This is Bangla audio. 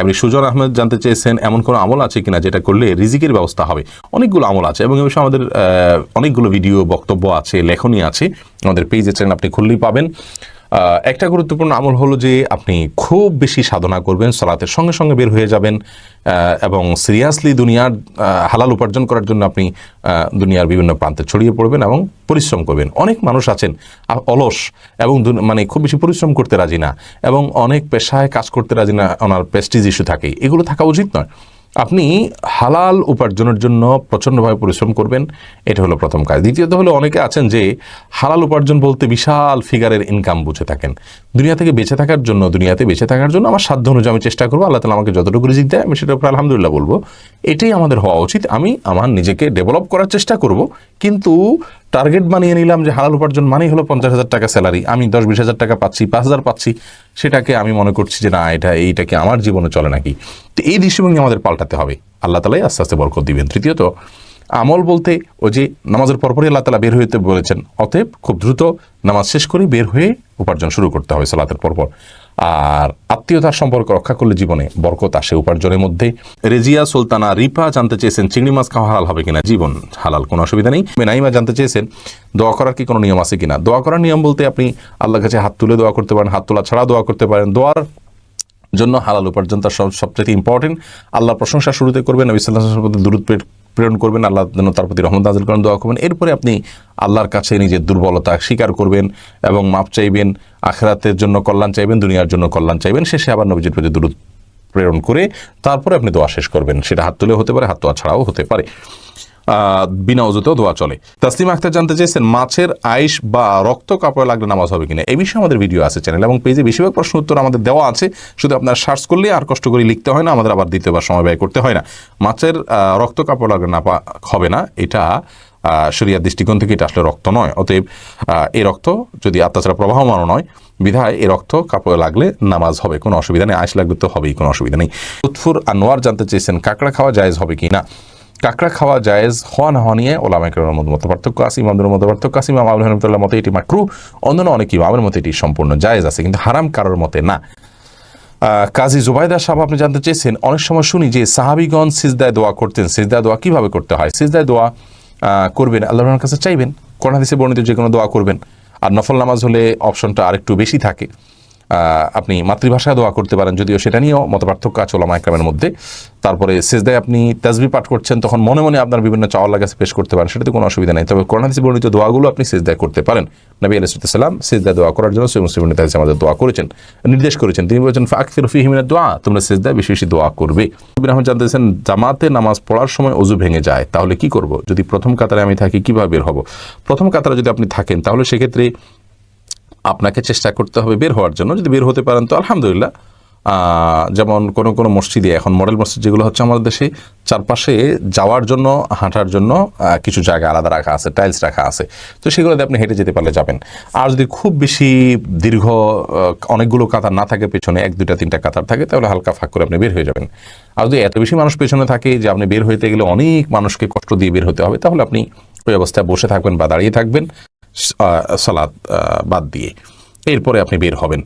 আপনি সুজন আহমেদ জানতে চেয়েছেন এমন কোনো আমল আছে কিনা যেটা করলে রিজিকের ব্যবস্থা হবে। অনেকগুলো আমল আছে এবং এ বিষয়ে আমাদের অনেকগুলো ভিডিও বক্তব্য আছে, লেখনী আছে, আমাদের পেজে চ্যানেল আপনি খুললেই পাবেন। একটা গুরুত্বপূর্ণ আমল হলো যে আপনি খুব বেশি সাধনা করবেন, সালাতের সঙ্গে সঙ্গে বের হয়ে যাবেন এবং সিরিয়াসলি দুনিয়ার হালাল উপার্জন করার জন্য আপনি দুনিয়ার বিভিন্ন প্রান্তে ছড়িয়ে পড়বেন এবং পরিশ্রম করবেন। অনেক মানুষ আছেন অলস এবং মানে খুব বেশি পরিশ্রম করতে রাজি না এবং অনেক পেশায় কাজ করতে রাজি না, ওনার প্রেস্টিজ ইস্যু থাকে, এগুলো থাকা উচিত নয়। আপনি হালাল উপার্জনের জন্য প্রচণ্ডভাবে পরিশ্রম করবেন, এটা হলো প্রথম কাজ। দ্বিতীয়ত হলো অনেকে আছেন যে হালাল উপার্জন বলতে বিশাল ফিগারের ইনকাম বুঝে থাকেন। দুনিয়াতে বেঁচে থাকার জন্য আমার সাধ্য অনুযায়ী আমি চেষ্টা করবো, আল্লাহ তাআলা আমাকে যতটুকু রিজিক দেয় আমি সেটার উপর আলহামদুলিল্লাহ বলবো। এটাই আমাদের হওয়া উচিত। আমি আমার নিজেকে ডেভেলপ করার চেষ্টা করব, কিন্তু টার্গেট বানিয়ে নিলাম যে হালাল উপার্জন মানেই হলো 50,000 টাকা স্যালারি, আমি 10-20,000 টাকা পাচ্ছি, 5,000 পাচ্ছি, সেটাকে আমি মনে করছি যে না এইটাকে আমার জীবনে চলে নাকি। তো এই দৃষ্টিভঙ্গি আমাদের পাল্টাতে হবে, আল্লাহ তাআলাই আস্তে আস্তে বরকত দিবেন। তৃতীয়ত আমল বলতে ওই যে নামাজের পরপরই আল্লাহ তাআলা বের হইতে বলেছেন, অতএব খুব দ্রুত নামাজ শেষ করে বের হয়ে উপার্জন শুরু করতে হবে সালাতের পরপর। আর আত্মীয়তার সম্পর্ক রক্ষা করলে জীবনে বরকত আসে উপার্জনের মধ্যে। রেজিয়া সুলতানা রিপা জানতে চেয়েছেন চিংড়ি মাছ খাওয়া হালাল হবে কিনা। জীবন হালাল, কোনো অসুবিধা নেই। নাইমা জানতে চেয়েছেন দোয়া করার কি কোনো নিয়ম আছে কিনা। দোয়া করার নিয়ম বলতে আপনি আল্লাহর কাছে হাত তুলে দোয়া করতে পারেন, হাত তোলা ছাড়া দোয়া করতে পারেন। দোয়ার জন্য হালাল উপার্জন তার সবচেয়ে ইম্পর্টেন্ট। আল্লাহর প্রশংসা শুরুতে করবেন, নবী সাল্লাল্লাহু আলাইহি ওয়াসাল্লাম দুরূদ প্রেরণ করবেন, আল্লাহ যেন তার প্রতি রহমত নাযিল করেন, দোয়া করবেন। এরপরে আপনি আল্লাহর কাছে নিজের দুর্বলতা স্বীকার করবেন এবং মাপ চাইবেন, আখিরাতের জন্য কল্যাণ চাইবেন, দুনিয়ার জন্য কল্যাণ চাইবেন। শেষে আবার নবীজির প্রতি দুরূদ প্রেরণ করে তারপরে আপনি দোয়া শেষ করবেন। সেটা হাত তুলে হতে পারে, হাত তোলা ছাড়াও হতে পারে, বিনা ওযুতেও দোয়া চলে। তাসলিমা আক্তার জানতে চেয়েছেন মাছের আইশ বা রক্ত কাপড়ে লাগলে নামাজ হবে কিনা। এই বিষয়ে আমাদের ভিডিও আছে চ্যানেল এবং পেজে, বেশিরভাগ প্রশ্ন উত্তর আমাদের দেওয়া আছে, শুধু আপনার সার্চ করলে আর কষ্ট করে লিখতে হয় না, আমাদের আবার দ্বিতীয়বার সময় ব্যয় করতে হয় না। মাছের রক্ত কাপড় লাগলে না হবে না, এটা শরিয়ার দৃষ্টিকোণ থেকে এটা আসলে রক্ত নয়। অতএব এই রক্ত যদি তাছাড়া প্রবাহমানও নয়, বিধায় এই রক্ত কাপড়ে লাগলে নামাজ হবে, কোনো অসুবিধা নেই। আইশ লাগলে তো হবেই, কোনো অসুবিধা নেই। লুৎফুর আনোয়ার জানতে চেয়েছেন কাঁকড়া খাওয়া জায়েজ হবে কি না। কাঁকড়া খাওয়া জায়েজ হওয়া না হওয়া নিয়ে ওলামায়ে কেরামের মধ্যে পার্থক্য আছে, ইমামদের মধ্যে পার্থক্য আছে। ইমাম আবু হানিফা রাহমাতুল্লাহর মতে এটি মাকরুহ, অন্যান্য অনেক ইমামের মতে এটি সম্পূর্ণ জায়েজ আছে, কিন্তু হারাম কারোর মতে না। কাজী জুবাইদা সাহেব আপনি জানতে চেয়েছেন অনেক সময় শুনি যে সাহাবীগণ সিজদায় দোয়া করতেন, সিজদায় দোয়া কিভাবে করতে হয়। সিজদায় দোয়া করবেন আল্লাহর কাছে চাইবেন, কোরআন হাদিসে বর্ণিত যে কোনো দোয়া করবেন। আর নফল নামাজ হলে অপশনটা আরেকটু বেশি থাকে, আপনি মাতৃভাষায় দোয়া করতে পারেন, যদিও সেটা নিয়েও মতপার্থক্য আছে ওলামায়ে কেরামের মধ্যে। তারপরে সিজদায় আপনি তাসবিহ পাঠ করছেন, তখন মনে মনে আপনার বিভিন্ন চাওয়া আল্লাহর কাছে পেশ করতে পারেন, সেটাতে কোনো অসুবিধা নেই। তবে কোরআন হাদিসে বর্ণিত দোয়াগুলো আপনি সিজদায় করতে পারেন। নবী আলাইহিস সালাম সিজদায় দোয়া করার জন্য সহিহ মুসলিমের হাদিসে আমাদের দোয়া করেছেন, নির্দেশ করেছেন। তিনি বলেছেন ফাকসিরু ফীহি মিনাদ দুআ, তোমরা সিজদায় বেশি বেশি দোয়া করবে। নবী রাহমাত জানতেছেন জামাতে নামাজ পড়ার সময় ওযু ভেঙে যায়, তাহলে কি করব। যদি প্রথম কাতারে আমি থাকি কিভাবে বের হব। প্রথম কাতারে যদি আপনি থাকেন তাহলে সেক্ষেত্রে আপনাকে চেষ্টা করতে হবে বের হওয়ার জন্য। যদি বের হতে পারেন তো আলহামদুলিল্লাহ। যেমন কোনো মসজিদে, এখন মডেল মসজিদ যেগুলো হচ্ছে আমাদের দেশে, চারপাশে যাওয়ার জন্য হাঁটার জন্য কিছু জায়গা আলাদা রাখা আছে, টাইলস রাখা আছে, তো সেগুলোতে আপনি হেঁটে যেতে পারলে যাবেন। আর যদি খুব বেশি দীর্ঘ অনেকগুলো কাতার না থাকে, পেছনে 1-2-3টা কাতার থাকে, তাহলে হালকা ফাঁক করে আপনি বের হয়ে যাবেন। আর যদি এত বেশি মানুষ পেছনে থাকে যে আপনি বের হইতে গেলে অনেক মানুষকে কষ্ট দিয়ে বের হতে হবে, তাহলে আপনি ওই অবস্থায় বসে থাকবেন বা দাঁড়িয়ে থাকবেন সালাত বাদ দিয়ে, এরপরে আপনি বের হবেন।